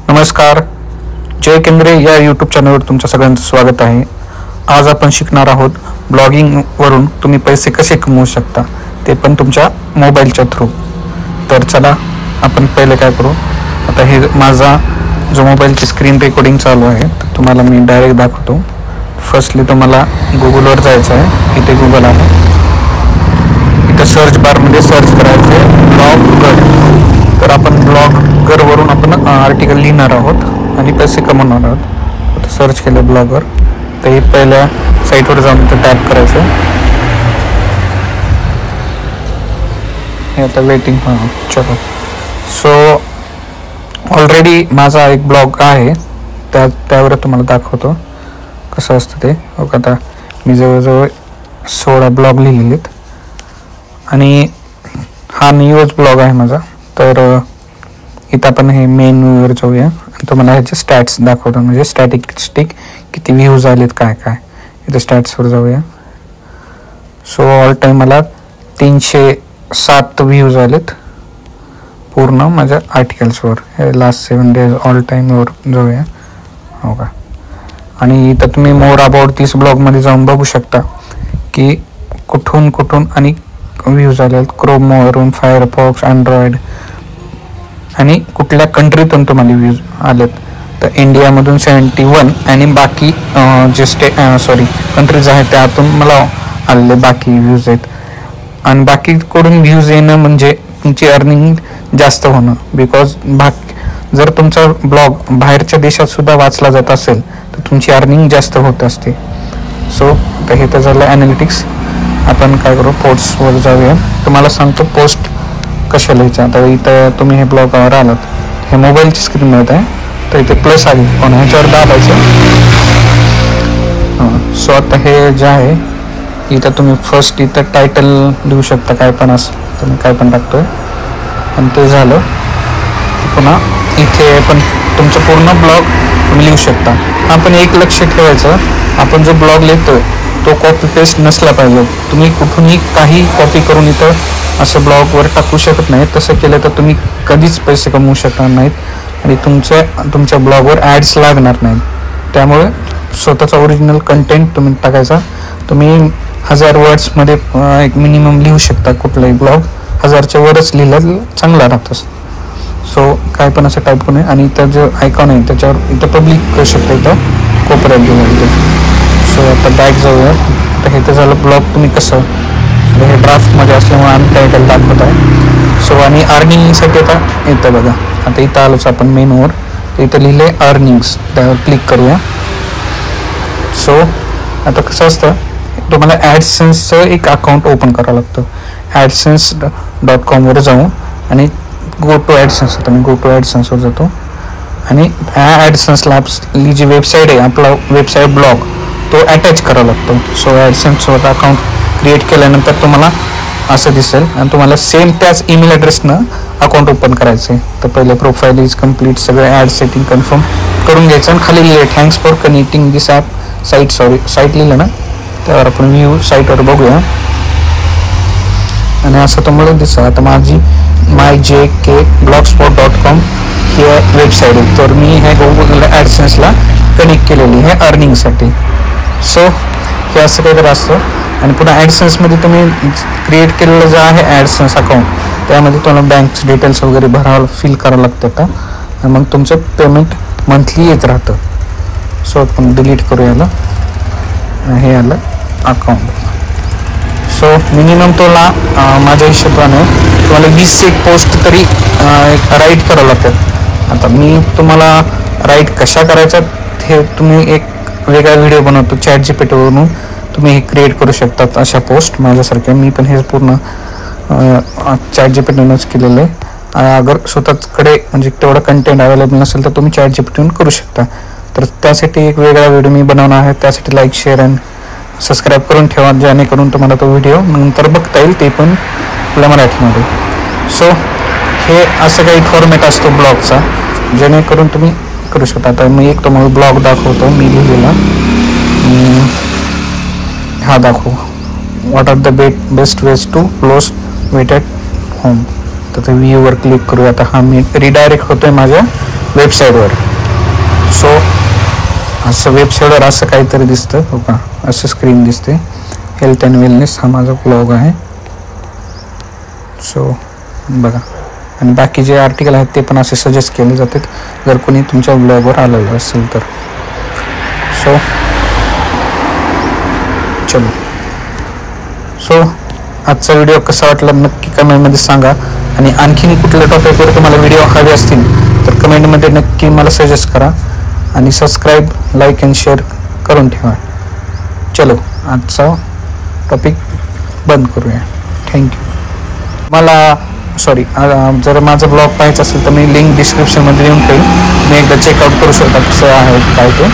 नमस्कार, जय केंद्रे या यूट्यूब चॅनलवर तुमचं सगळ्यांचं स्वागत आहे. आज आपण शिकणार आहोत ब्लॉगिंगवरून तुम्ही पैसे कसे कमवू शकता, ते पण तुमच्या मोबाईलच्या थ्रू. तर चला आपण पहिले काय करू. आता हे माझा जो मोबाईलची स्क्रीन रेकॉर्डिंग चालू आहे तर तुम्हाला मी डायरेक्ट दाखवतो. फर्स्टली तुम्हाला गुगलवर जायचं आहे. इथे गुगल आहे. इथं सर्च बारमध्ये सर्च करायचं आहे ब्लॉगर. तर आपण ब्लॉगरवरून आपण आर्टिकल लिहिणार आहोत आणि पैसे कमवणार आहोत. आता सर्च केलं ब्लॉगर, तर हे पहिल्या साईटवर जाऊन तर टॅप करायचं. हे आता वेटिंग. चलो. सो ऑलरेडी माझा एक ब्लॉग आहे, त्यावर तुम्हाला दाखवतो कसं असतं ते. आता मी जवळजवळ 16 ब्लॉग लिहिलेले आहेत आणि हा न्यूज ब्लॉग आहे माझा. तर इथं आपण हे मेन व्ह्यूवर जाऊया आणि तुम्हाला ह्याचे स्टॅट्स दाखवतो, म्हणजे स्टॅटिस्टिक किती व्ह्यूज आलेत काय काय. इथं स्टॅट्सवर जाऊया. सो ऑल टाईम मला 307 व्ह्यूज आलेत पूर्ण माझ्या आर्टिकल्सवर. हे लास्ट 7 डेज ऑल टाईमवर जाऊया. हो का. आणि इथं तुम्ही मोर अबाउट दिस ब्लॉगमध्ये जाऊन बघू शकता की कुठून आणि व्ह्यूज आले आहेत. क्रोमवरून, फायरफॉक्स, अँड्रॉइड आणि कुठल्या कंट्रीतून तुम्हाला व्ह्यूज आलेत. तर इंडियामधून 71 आणि बाकी जे कंट्रीज आहेत त्यातून मला आलेले बाकी व्ह्यूज आहेत. आणि बाकीकडून व्ह्यूज येणं म्हणजे तुमची अर्निंग जास्त होणं. बिकॉज जर तुमचा ब्लॉग बाहेरच्या देशात सुद्धा वाचला जात असेल तर तुमची अर्निंग जास्त होत असते. सो तर हे तर झालं ॲनालिटिक्स. आपण काय करू, पोस्टवर जाऊया. तुम्हाला सांगतो पोस्ट कशा लिहायचं. आता इथं तुम्ही हे ब्लॉगवर आलात, हे मोबाईलची स्क्रीन मिळत आहे, तर इथे प्लस आली पण ह्याच्यावर दाबायचं. सो आता हे जे आहे इथं तुम्ही फर्स्ट इथं टायटल लिहू शकता, काय पण असं तुम्ही काय पण टाकतोय. आणि ते झालं पुन्हा इथे पण तुमचं पूर्ण ब्लॉग तुम्ही लिहू शकता. आपण एक लक्ष ठेवायचं, आपण जो ब्लॉग लिहितोय तो कॉपी पेस्ट नसला पाहिजे. तुम्ही कुठूनही काही कॉपी करून इथं असं ब्लॉगवर टाकू शकत नाही. तसं केलं तर तुम्ही कधीच पैसे कमवू शकणार नाहीत आणि तुमच्या ब्लॉगवर ॲड्स लागणार नाहीत. त्यामुळे स्वतःचा ओरिजिनल कंटेंट तुम्ही टाकायचा. तुम्ही 1000 वर्ड्समध्ये एक मिनिमम लिहू शकता. कुठलाही ब्लॉग 1000च्या वरच लिहिलं चांगला राहतं. सो काय पण असं टाईप करून. आणि इथं जो आयकॉन आहे त्याच्यावर इथं पब्लिक करू शकतो, इथं कोपऱ्यात घेऊन. सो आता बॅक जाऊया. आता हे तर झालं ब्लॉग तुम्ही कसं, हे ड्राफ्टमध्ये असल्यामुळे आम्ही टायटल दाखवत आहे. सो आणि अर्निंगसाठी आता येतं बघा. आता इथं आलोच आपण मेनूवर, तर इथं लिहिले अर्निंग्स, त्यावर क्लिक करूया. सो आता कसं असतं, तुम्हाला ॲडसेन्सचं एक अकाउंट ओपन करावं लागतं. AdSense.com वर जाऊ आणि गो टू ॲडसेन्स. आता मी गो टू ॲडसेन्सवर जातो आणि ह्या ॲडसेन्सला आपली जी वेबसाईट आहे, आपला वेबसाईट ब्लॉग तो अटॅच करावा लागतो. सो ॲडसेन्सवर अकाउंट क्रिएट केल्यानंतर तुम्हाला असं दिसेल आणि तुम्हाला सेम त्याच ईमेल ॲड्रेसनं अकाउंट ओपन करायचं आहे. तर पहिले प्रोफाईल इज कम्प्लीट, सगळं ॲड सेटिंग कन्फर्म करून घ्यायचं. आणि खाली लिहिलं thanks for connecting this app site लिहिलं ना, त्यावर आपण व्ह्यू साईटवर बघूया. आणि असं तुम्हाला दिसतं. आता माझी myjkblogspot.com ही वेबसाईट आहे. तर मी हे गुगल ॲडसेन्सला कनेक्ट केलेली आहे अर्निंगसाठी. सो हे असं काहीतरी असतं. आणि पुन्हा ॲडसेन्समध्ये तुम्ही क्रिएट केलेलं जे आहे ॲडसेन्स अकाउंट, त्यामध्ये तुम्हाला बँक डिटेल्स वगैरे भरावं फिल करावं लागतं. आणि मग तुमचं पेमेंट मंथली येत राहतं. सो आपण डिलीट करू याला. हे आलं अकाउंट. सो मिनिमम तुला माझ्या हिशोबाने तुम्हाला 20 एक पोस्ट तरी राईट करावं लागतात. आता मी तुम्हाला राईट कशा करायच्या हे तुम्ही एक वेगळा व्हिडिओ बनवतो. ChatGPTवरून तुम्ही हे क्रिएट करू शकतात अशा पोस्ट माझ्यासारख्या. मी पण हे पूर्ण ChatGPTनंच केलेलं आहे. अगर स्वतःकडे म्हणजे तेवढं कंटेंट अवेलेबल नसेल तर तुम्ही ChatGPTवरून करू शकता. तर त्यासाठी एक वेगळा व्हिडिओ मी बनवणार आहे. त्यासाठी लाईक, शेअर आणि सबस्क्राईब करून ठेवा, जेणेकरून तुम्हाला तो व्हिडिओ नंतर बघता येईल, ते पण आपल्या मराठीमध्ये. सो हे असं काही फॉर्मॅट असतो ब्लॉगचा, जेणेकरून तुम्ही करू शकता. आता मी एक तुम्हाला ब्लॉग दाखवतो मी लिहिलेला. हा दाखवू, what are the best ways to lose weight at home. तर ते व्ह्यूवर क्लिक करूया. आता हा मी रिडायरेक्ट होतोय माझ्या वेबसाईटवर. सो असं वेबसाईटवर असं काहीतरी दिसतं हो का, असं स्क्रीन दिसते. हेल्थ अँड वेलनेस हा माझा ब्लॉग आहे. सो बघा, आणि बाकी जे आर्टिकल आहेत ते पण असे सजेस्ट केले जातात जर कोणी तुमच्या ब्लॉगवर आलेलं असेल तर. सो चलो. सो आजचा व्हिडिओ कसा वाटला नक्की कमेंटमध्ये सांगा. आणि आणखीन कुठल्या टॉपिकवर तुम्हाला व्हिडिओ हवे असतील तर कमेंटमध्ये नक्की मला सजेस्ट करा. आणि सबस्क्राईब, लाईक अँड शेअर करून ठेवा. चलो आजचा टॉपिक बंद करूया. थँक्यू. मला जर माझा ब्लॉग पाहायचा असेल तर मी लिंक डिस्क्रिप्शनमध्ये देऊन ठेवीन. मी एकदा चेकआउट करू शकता कसं आहे काय ते.